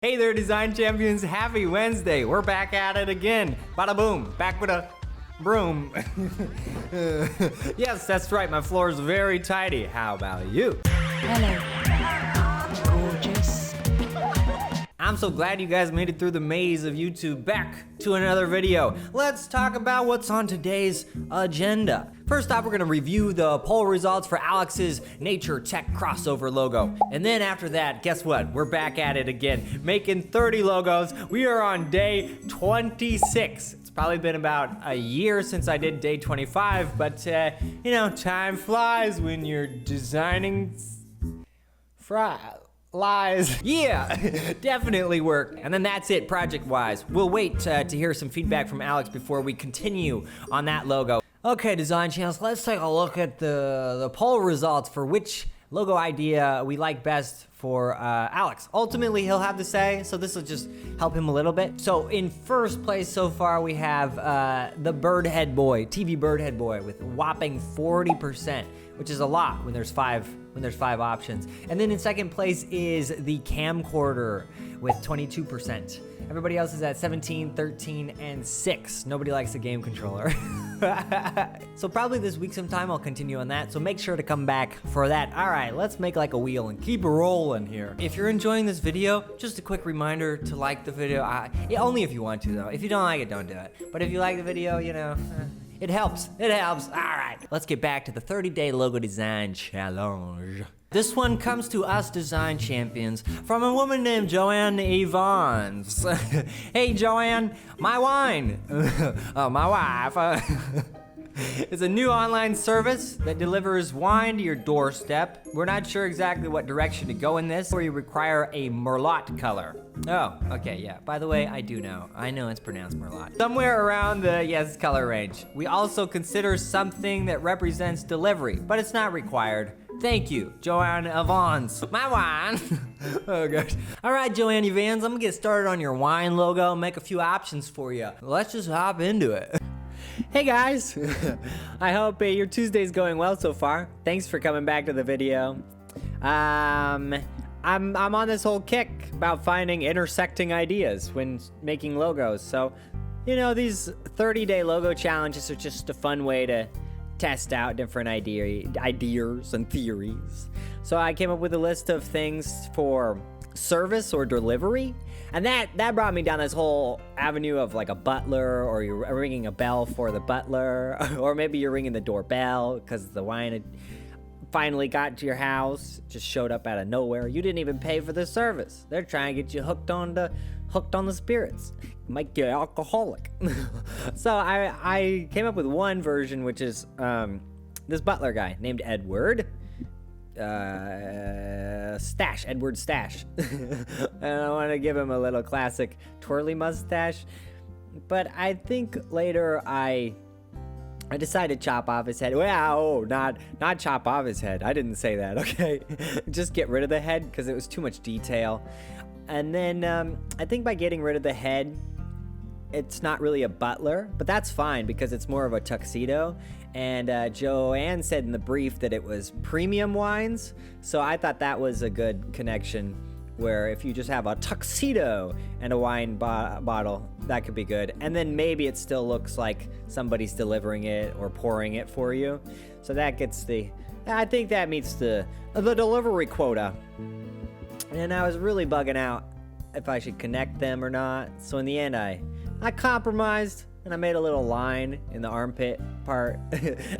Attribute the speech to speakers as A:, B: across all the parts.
A: Hey there, design champions. Happy Wednesday. We're back at it again. Bada boom, back with a broom. Yes, that's right. My floor is very tidy. How about you?
B: Hello, gorgeous.
A: I'm so glad you guys made it through the maze of YouTube back to another video. Let's talk about what's on today's agenda. First off, we're gonna review the poll results for Alex's Nature Tech crossover logo. And then after that, guess what? We're back at it again, making 30 logos. We are on day 26. It's probably been about a year since I did day 25, but you know, time flies when you're designing lies. Yeah, definitely worked. And then that's it project-wise. We'll wait to hear some feedback from Alex before we continue on that logo. Okay, design channels, let's take a look at the poll results for which logo idea we like best for Alex. Ultimately, he'll have to say, so this will just help him a little bit. So in first place so far, we have the Birdhead Boy, TV Birdhead Boy, with a whopping 40%, which is a lot when there's five options. And then in second place is the Camcorder with 22%. Everybody else is at 17, 13, and 6. Nobody likes the game controller. So probably this week sometime I'll continue on that, so make sure to come back for that. All right, let's make like a wheel and keep rolling here. If you're enjoying this video, just a quick reminder to like the video. Only if you want to though. If you don't like it, don't do it. But if you like the video, you know, it helps. It helps. All right, let's get back to the 30-day logo design challenge. This one comes to us design champions from a woman named Joanne Evans. Hey Joanne, my wine, my wife, it's a new online service that delivers wine to your doorstep. We're not sure exactly what direction to go in this, or you require a merlot color. Oh, okay, yeah. By the way, I know it's pronounced merlot. Somewhere around the, yes, color range. We also consider something that represents delivery, but it's not required. Thank you, Joanne Evans. My wine. Oh gosh. All right, Joanne Evans, I'm gonna get started on your wine logo, make a few options for you. Let's just hop into it. Hey guys, I hope your Tuesday's going well so far. Thanks for coming back to the video. I'm on this whole kick about finding intersecting ideas when making logos. So, you know, these 30-day logo challenges are just a fun way to test out different ideas and theories. So I came up with a list of things for service or delivery, and that brought me down this whole avenue of like a butler, or you're ringing a bell for the butler, or maybe you're ringing the doorbell because the wine had finally got to your house, just showed up out of nowhere. You didn't even pay for the service. They're trying to get you hooked on the spirits, make you alcoholic. So I came up with one version, which is this butler guy named Edward Stash. Edward Stash. And I want to give him a little classic twirly mustache, but I think later I decided to chop off his head. Well, not chop off his head. I didn't say that, okay? Just get rid of the head because it was too much detail. And then I think by getting rid of the head, it's not really a butler, but that's fine because it's more of a tuxedo. And Joanne said in the brief that it was premium wines, so I thought that was a good connection, where if you just have a tuxedo and a wine bottle, that could be good. And then maybe it still looks like somebody's delivering it or pouring it for you. So that gets I think that meets the delivery quota. And I was really bugging out if I should connect them or not. So in the end, I compromised, and I made a little line in the armpit part.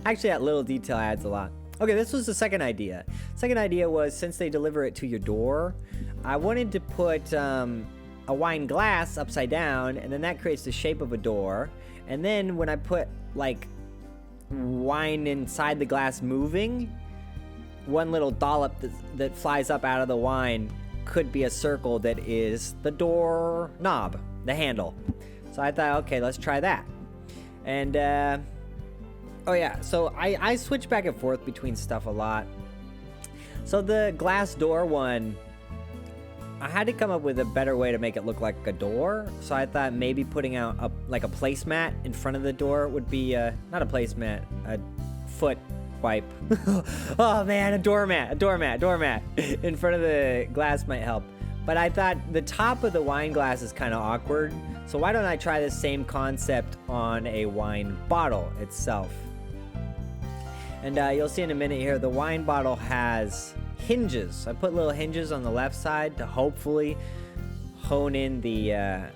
A: Actually, that little detail adds a lot. Okay, this was the second idea. Second idea was, since they deliver it to your door, I wanted to put a wine glass upside down, and then that creates the shape of a door. And then when I put like wine inside the glass moving, one little dollop that flies up out of the wine could be a circle that is the door knob, the handle. So I thought, okay, let's try that. And oh yeah, so I switch back and forth between stuff a lot. So the glass door one, I had to come up with a better way to make it look like a door. So I thought maybe putting out like a placemat in front of the door would be not a placemat, a foot wipe. Oh man, a doormat in front of the glass might help. but I thought the top of the wine glass is kind of awkward. So why don't I try the same concept on a wine bottle itself? And you'll see in a minute here, the wine bottle has hinges. I put little hinges on the left side to hopefully hone in the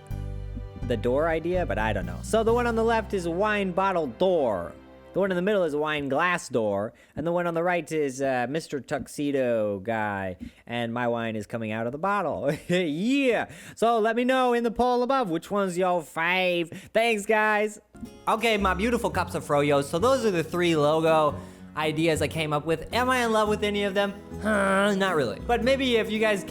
A: door idea, but I don't know. So the one on the left is a wine bottle door. The one in the middle is a wine glass door, and the one on the right is Mr. Tuxedo guy, and my wine is coming out of the bottle. Yeah! So let me know in the poll above which one's your fave. Thanks, guys! Okay, my beautiful cups of froyos, so those are the 3 logo ideas I came up with. Am I in love with any of them? Not really. But maybe if you guys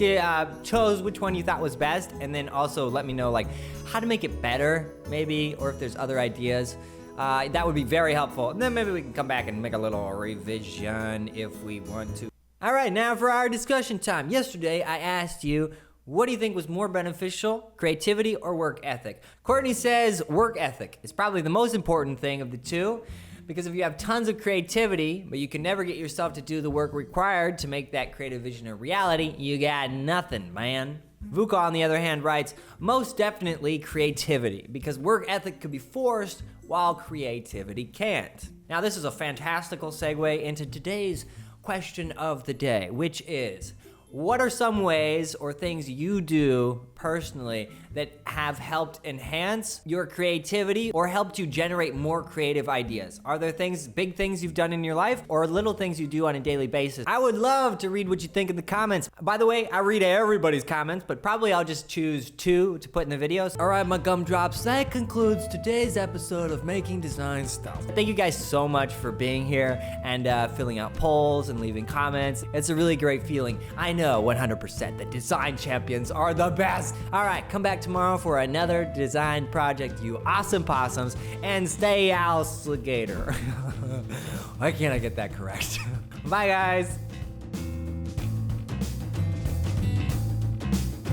A: chose which one you thought was best, and then also let me know like how to make it better, maybe, or if there's other ideas. That would be very helpful. And then maybe we can come back and make a little revision if we want to. All right, now for our discussion time. Yesterday, I asked you, what do you think was more beneficial, creativity or work ethic? Courtney says work ethic is probably the most important thing of the two, because if you have tons of creativity, but you can never get yourself to do the work required to make that creative vision a reality, you got nothing, man. Vuka, on the other hand, writes, most definitely creativity, because work ethic could be forced while creativity can't. Now, this is a fantastical segue into today's question of the day, which is, what are some ways or things you do personally that have helped enhance your creativity or helped you generate more creative ideas? Are there things, big things you've done in your life or little things you do on a daily basis? I would love to read what you think in the comments. By the way, I read everybody's comments, but probably I'll just choose 2 to put in the videos. All right, my gumdrops, that concludes today's episode of Making Design Stuff. Thank you guys so much for being here and filling out polls and leaving comments. It's a really great feeling. I know 100% that design champions are the best. All right, come back tomorrow for another design project, you awesome possums, and stay alligator. Why can't I get that correct? Bye, guys.